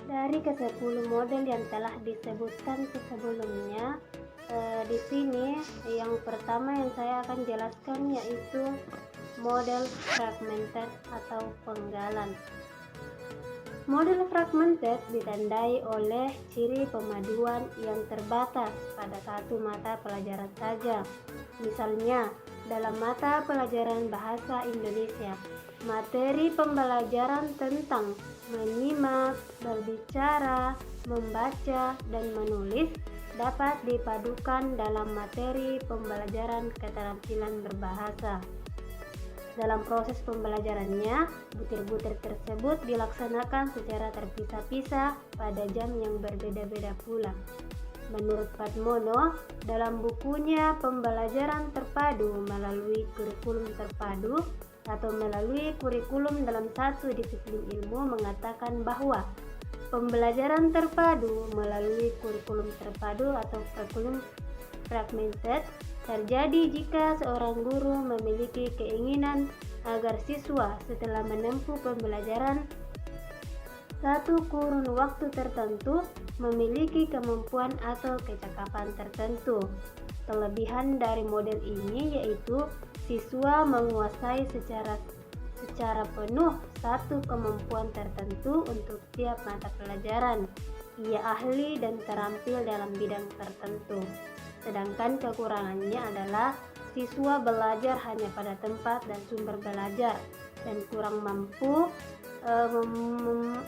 Dari ke-10 model yang telah disebutkan sebelumnya, di sini yang pertama yang saya akan jelaskan yaitu model fragmented atau penggalan. Model fragmented ditandai oleh ciri pemaduan yang terbatas pada satu mata pelajaran saja. Misalnya, dalam mata pelajaran bahasa Indonesia, materi pembelajaran tentang menyimak, berbicara, membaca, dan menulis dapat dipadukan dalam materi pembelajaran keterampilan berbahasa. Dalam proses pembelajarannya, butir-butir tersebut dilaksanakan secara terpisah-pisah pada jam yang berbeda-beda pula. Menurut Padmono, dalam bukunya Pembelajaran Terpadu melalui Kurikulum Terpadu atau melalui kurikulum dalam satu disiplin ilmu mengatakan bahwa pembelajaran terpadu melalui kurikulum terpadu atau kurikulum fragmented terjadi jika seorang guru memiliki keinginan agar siswa setelah menempuh pembelajaran satu kurun waktu tertentu memiliki kemampuan atau kecakapan tertentu. Kelebihan dari model ini yaitu siswa menguasai secara penuh satu kemampuan tertentu untuk tiap mata pelajaran. Ia ahli dan terampil dalam bidang tertentu. Sedangkan kekurangannya adalah siswa belajar hanya pada tempat dan sumber belajar dan kurang mampu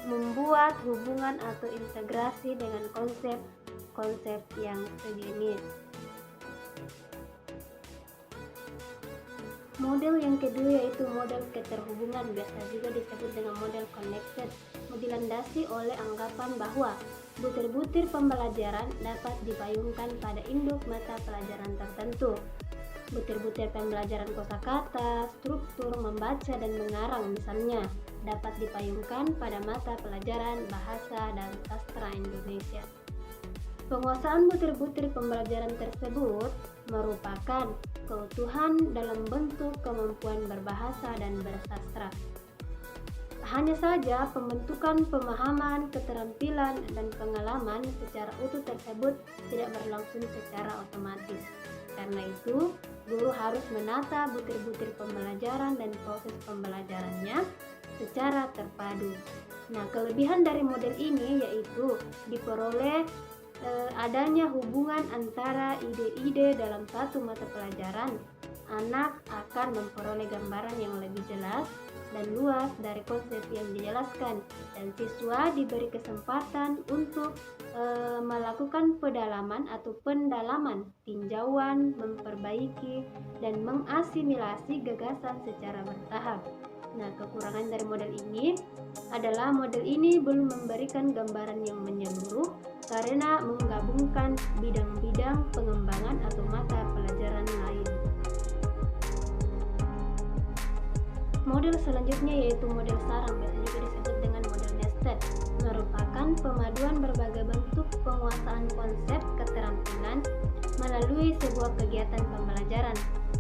membuat hubungan atau integrasi dengan konsep-konsep yang sejenis. Model yang kedua yaitu model keterhubungan, biasa juga disebut dengan model connected, dilandasi oleh anggapan bahwa butir-butir pembelajaran dapat dipayungkan pada induk mata pelajaran tertentu. Butir-butir pembelajaran kosakata, struktur, membaca, dan mengarang misalnya dapat dipayungkan pada mata pelajaran bahasa dan sastra Indonesia. Penguasaan butir-butir pembelajaran tersebut merupakan keutuhan dalam bentuk kemampuan berbahasa dan bersastra. Hanya saja pembentukan pemahaman, keterampilan, dan pengalaman secara utuh tersebut tidak berlangsung secara otomatis. Karena itu, guru harus menata butir-butir pembelajaran dan proses pembelajarannya secara terpadu. Nah, kelebihan dari model ini yaitu diperoleh adanya hubungan antara ide-ide dalam satu mata pelajaran. Anak akan memperoleh gambaran yang lebih jelas dan luas dari konsep yang dijelaskan, dan siswa diberi kesempatan untuk melakukan pedalaman atau pendalaman, tinjauan, memperbaiki, dan mengasimilasi gagasan secara bertahap. Nah, kekurangan dari model ini adalah model ini belum memberikan gambaran yang menyeluruh karena menggabungkan bidang-bidang pengembangan atau mata pelajaran lain. Model selanjutnya yaitu model sarang, biasa juga disebut dengan model nested, merupakan pemaduan berbagai bentuk penguasaan konsep keterampilan melalui sebuah kegiatan pembelajaran.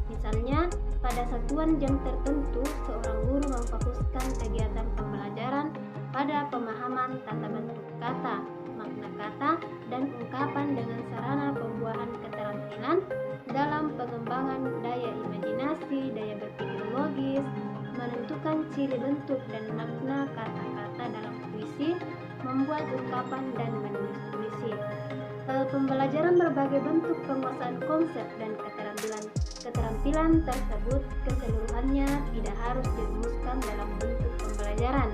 Misalnya, pada satuan jam tertentu, seorang guru memfokuskan kegiatan pembelajaran pada pemahaman tata bentuk kata, makna kata, dan ungkapan dengan sarana pembuahan keterampilan dalam pengembangan daya imajinasi, daya berpikir logis, menentukan ciri bentuk dan makna kata-kata dalam puisi, membuat ungkapan dan menulis puisi. Pembelajaran berbagai bentuk penguasaan konsep dan keterampilan tersebut keseluruhannya tidak harus dirumuskan dalam bentuk pembelajaran.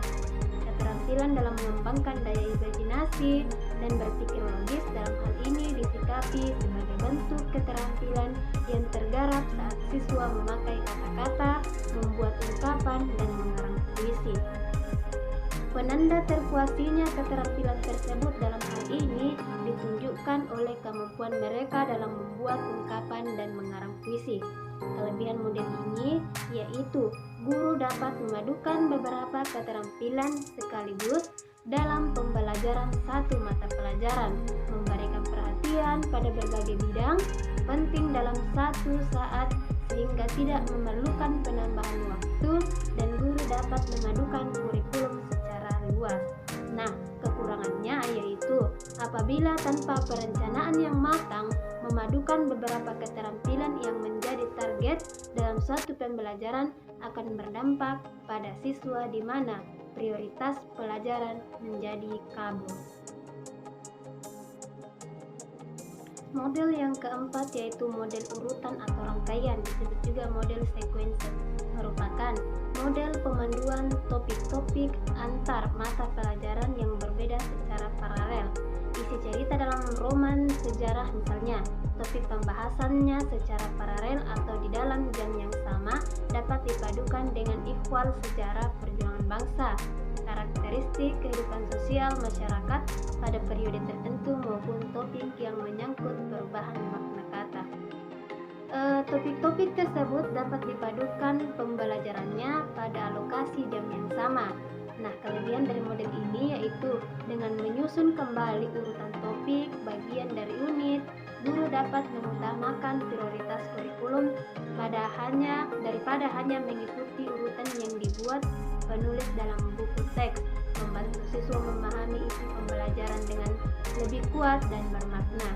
Keterampilan dalam mengembangkan daya imajinasi dan berpikir logis dalam hal ini disikapi sebagai bentuk keterampilan yang tergarap saat siswa memakai kata-kata, membuat ungkapan, dan mengarang puisi. Penanda terpuasinya keterampilan tersebut dalam hal ini ditunjukkan oleh kemampuan mereka dalam membuat ungkapan dan mengarang puisi. Kelebihan model ini yaitu guru dapat memadukan beberapa keterampilan sekaligus dalam pembelajaran satu mata pelajaran, memberikan perhatian pada berbagai bidang penting dalam satu saat sehingga tidak memerlukan penambahan waktu, dan guru dapat memadukan kurikulum secara luas. Nah, kekurangannya yaitu apabila tanpa perencanaan yang matang, memadukan beberapa keterampilan yang menjadi target dalam suatu pembelajaran akan berdampak pada siswa di mana prioritas pelajaran menjadi kabur. Model yang keempat yaitu model urutan atau rangkaian, disebut juga model sequencer, merupakan model pemanduan topik-topik antar mata pelajaran yang berbeda secara paralel. Isi cerita dalam roman sejarah misalnya, topik pembahasannya secara paralel atau di dalam jam yang sama dapat dipadukan dengan ihwal sejarah perjuangan bangsa, karakteristik kehidupan sosial masyarakat pada periode tertentu maupun topik yang menyangkut perubahan makna kata. Topik-topik tersebut dapat dipadukan pembelajarannya pada lokasi jam yang sama. Nah, kelebihan dari model ini yaitu dengan menyusun kembali urutan topik bagian dari unit, guru dapat mengutamakan prioritas kurikulum daripada hanya mengikuti urutan yang dibuat penulis dalam buku teks, membantu siswa memahami isi pembelajaran dengan lebih kuat dan bermakna.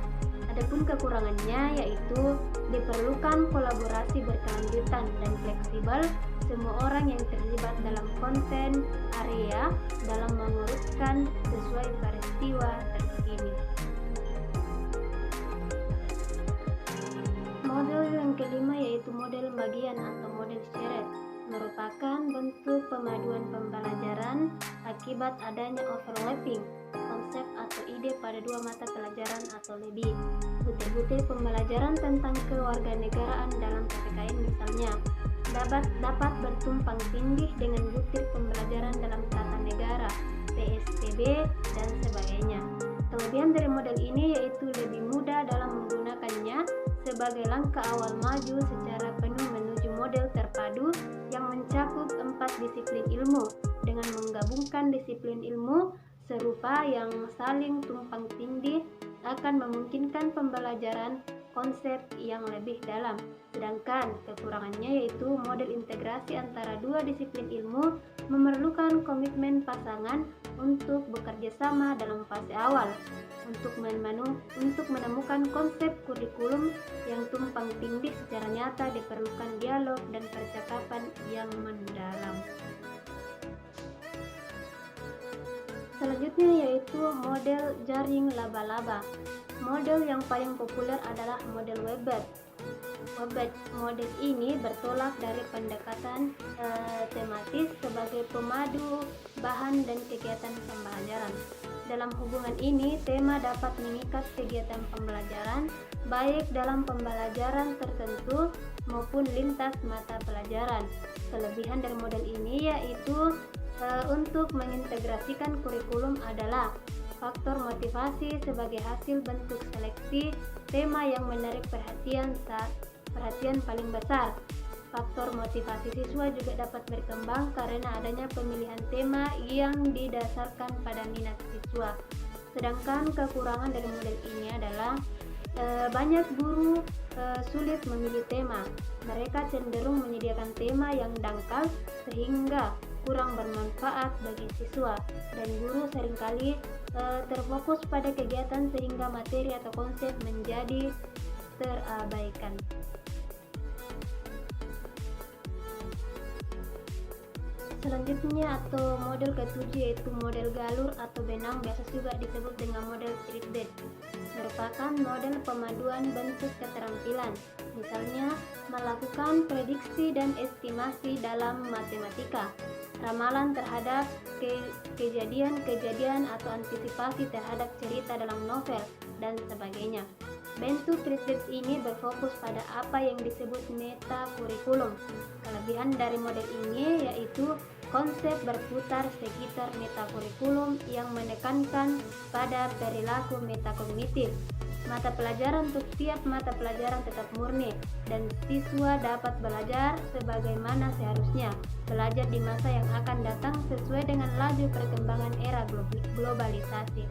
Adapun kekurangannya yaitu diperlukan kolaborasi berkelanjutan dan fleksibel semua orang yang terlibat dalam konten area dalam mengurutkan sesuai peristiwa terkini. Model yang kelima yaitu model bagian atau model shared, merupakan bentuk pemaduan pembelajaran akibat adanya overlapping konsep atau ide pada dua mata pelajaran atau lebih. Butir-butir pembelajaran tentang kewarganegaraan dalam PPKN misalnya dapat bertumpang tindih dengan butir pembelajaran dalam tata negara, PSBB, dan sebagainya. Kelebihan dari model ini yaitu lebih mudah dalam menggunakannya sebagai langkah awal maju secara penuh menuju model terpadu yang mencakup 4 disiplin ilmu dengan menggabungkan disiplin ilmu serupa yang saling tumpang tindih akan memungkinkan pembelajaran konsep yang lebih dalam. Sedangkan kekurangannya yaitu model integrasi antara dua disiplin ilmu memerlukan komitmen pasangan untuk bekerja sama dalam fase awal. Untuk menemukan konsep kurikulum yang tumpang tindih secara nyata diperlukan dialog dan percakapan yang mendalam. Selanjutnya yaitu model jaring laba-laba. Model yang paling populer adalah model Weber. Model ini bertolak dari pendekatan tematis sebagai pemadu bahan dan kegiatan pembelajaran. Dalam hubungan ini, tema dapat mengikat kegiatan pembelajaran baik dalam pembelajaran tertentu maupun lintas mata pelajaran. Kelebihan dari model ini yaitu untuk mengintegrasikan kurikulum adalah faktor motivasi sebagai hasil bentuk seleksi tema yang menarik perhatian paling besar. Faktor motivasi siswa juga dapat berkembang karena adanya pemilihan tema yang didasarkan pada minat siswa. Sedangkan kekurangan dari model ini adalah banyak guru sulit memilih tema. Mereka cenderung menyediakan tema yang dangkal sehingga kurang bermanfaat bagi siswa, dan guru seringkali terfokus pada kegiatan sehingga materi atau konsep menjadi terabaikan. Selanjutnya atau model ketujuh yaitu model galur atau benang, biasa juga disebut dengan model treatment, merupakan model pemaduan bentuk keterampilan, misalnya melakukan prediksi dan estimasi dalam matematika, ramalan terhadap kejadian-kejadian atau antisipasi terhadap cerita dalam novel, dan sebagainya. Bentuk treatment ini berfokus pada apa yang disebut meta kurikulum. Kelebihan dari model ini yaitu konsep berputar sekitar meta kurikulum yang menekankan pada perilaku metakognitif. Mata pelajaran untuk tiap mata pelajaran tetap murni dan siswa dapat belajar sebagaimana seharusnya, belajar di masa yang akan datang sesuai dengan laju perkembangan era globalisasi.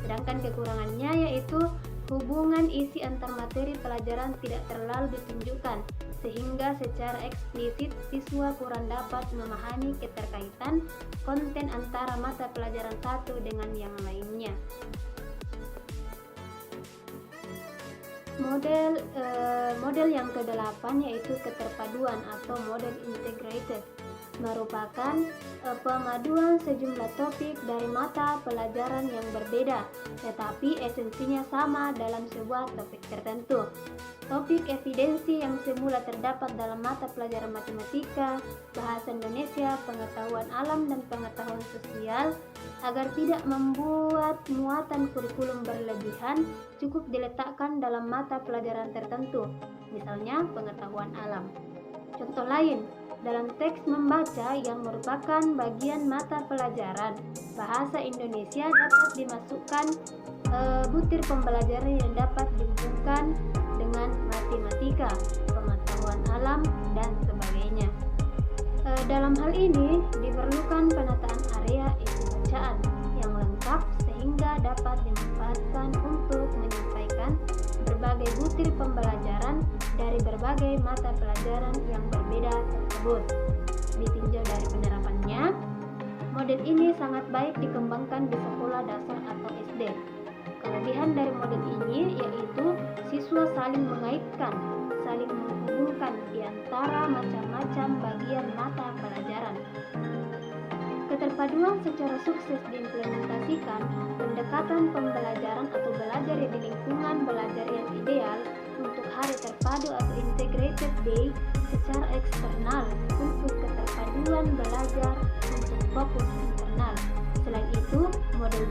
Sedangkan kekurangannya yaitu hubungan isi antar materi pelajaran tidak terlalu ditunjukkan sehingga secara eksplisit siswa kurang dapat memahami keterkaitan konten antara mata pelajaran satu dengan yang lainnya. Model yang ke-8 yaitu keterpaduan atau model integrated, merupakan pemaduan sejumlah topik dari mata pelajaran yang berbeda, tetapi esensinya sama dalam sebuah topik tertentu. Topik evidensi yang semula terdapat dalam mata pelajaran matematika, bahasa Indonesia, pengetahuan alam, dan pengetahuan sosial, agar tidak membuat muatan kurikulum berlebihan, cukup diletakkan dalam mata pelajaran tertentu, misalnya pengetahuan alam. Contoh lain, dalam teks membaca yang merupakan bagian mata pelajaran bahasa Indonesia dapat dimasukkan butir pembelajaran yang dapat dihubungkan dengan matematika, pengetahuan alam, dan sebagainya. Dalam hal ini diperlukan penataan area isi bacaan yang lengkap sehingga dapat dimanfaatkan untuk menyampaikan berbagai butir pembelajaran dari berbagai mata pelajaran yang berbeda tersebut. Ditinjau dari penerapannya, model ini sangat baik dikembangkan di sekolah dasar atau SD. Kelebihan dari model ini yaitu siswa saling mengaitkan, saling menghubungkan di antara macam-macam bagian mata pelajaran. Keterpaduan secara sukses diimplementasikan, pendekatan pembelajaran atau belajar di lingkungan belajar yang ideal untuk hari terpadu atau integrated day secara eksternal untuk keterpaduan belajar untuk fokus internal. Selain itu, model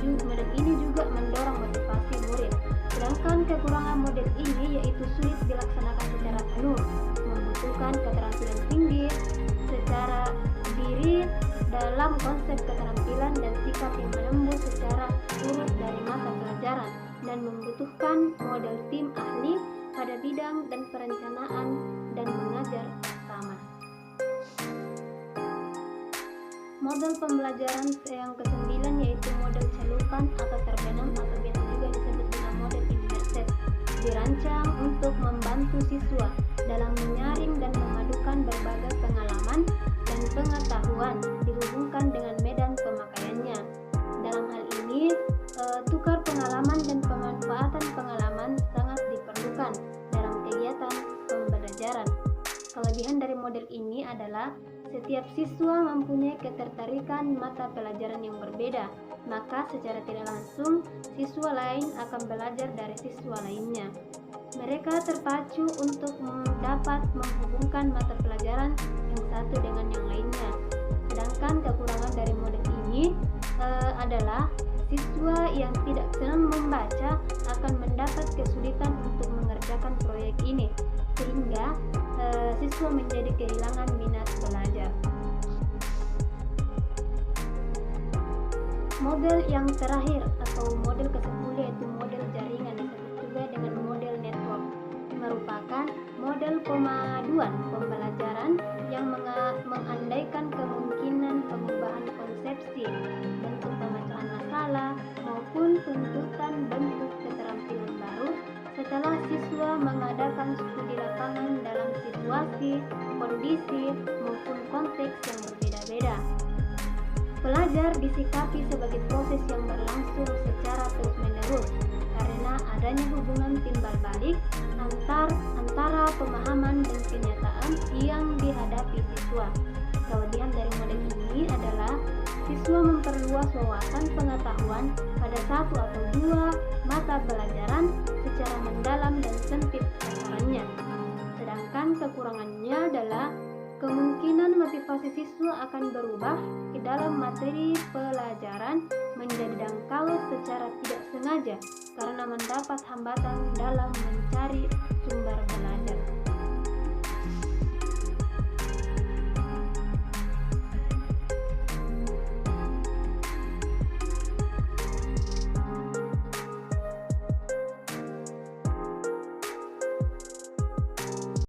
ini juga mendorong motivasi murid. Sedangkan kekurangan model ini yaitu sulit dilaksanakan secara penuh, membutuhkan keterampilan tinggi secara diri dalam konsep keterampilan dan sikap yang menembus secara urut dari mata pelajaran, dan membutuhkan model tim ahli pada bidang dan perencanaan dan mengajar bersama. Model pembelajaran yang ke-9 yaitu model celupan atau terbenam atau biasa juga disebut dengan model immersive, dirancang untuk membantu siswa dalam menyaring dan memadukan berbagai pengalaman dan pengetahuan dihubungkan dengan medan pemakaiannya. Dalam hal ini, tukar pengalaman dan pemanfaatan pengalaman sangat diperlukan dalam kegiatan pembelajaran. Kelebihan dari model ini adalah setiap siswa mempunyai ketertarikan mata pelajaran yang berbeda, maka secara tidak langsung siswa lain akan belajar dari siswa lainnya. Mereka terpacu untuk dapat menghubungkan mata pelajaran yang satu dengan yang lainnya. Sedangkan kekurangan dari model ini adalah siswa yang tidak senang membaca akan mendapat kesulitan untuk mengerjakan proyek ini, sehingga siswa menjadi kehilangan minat belajar. Model yang terakhir atau model ke-10 yaitu model jaringan, disebut juga dengan model network, merupakan model pemaduan pembelajaran yang mengandaikan kemungkinan pengubahan konsepsi, bentuk pemecahan masalah, maupun tuntutan bentuk keterampilan baru setelah siswa mengadakan studi lapangan dalam situasi, kondisi, maupun konteks yang berbeda-beda. Belajar disikapi sebagai proses yang berlangsung secara terus-menerus karena adanya hubungan timbal balik antara pemahaman dan kenyataan yang dihadapi siswa. Kelebihan dari model ini adalah siswa memperluas wawasan pengetahuan pada satu atau dua mata pelajaran secara mendalam dan sempit sasarannya. Sedangkan kekurangannya adalah kemungkinan motivasi siswa akan berubah ke dalam materi pelajaran menjadi dangkal secara tidak sengaja karena mendapat hambatan dalam mencari sumber belajar.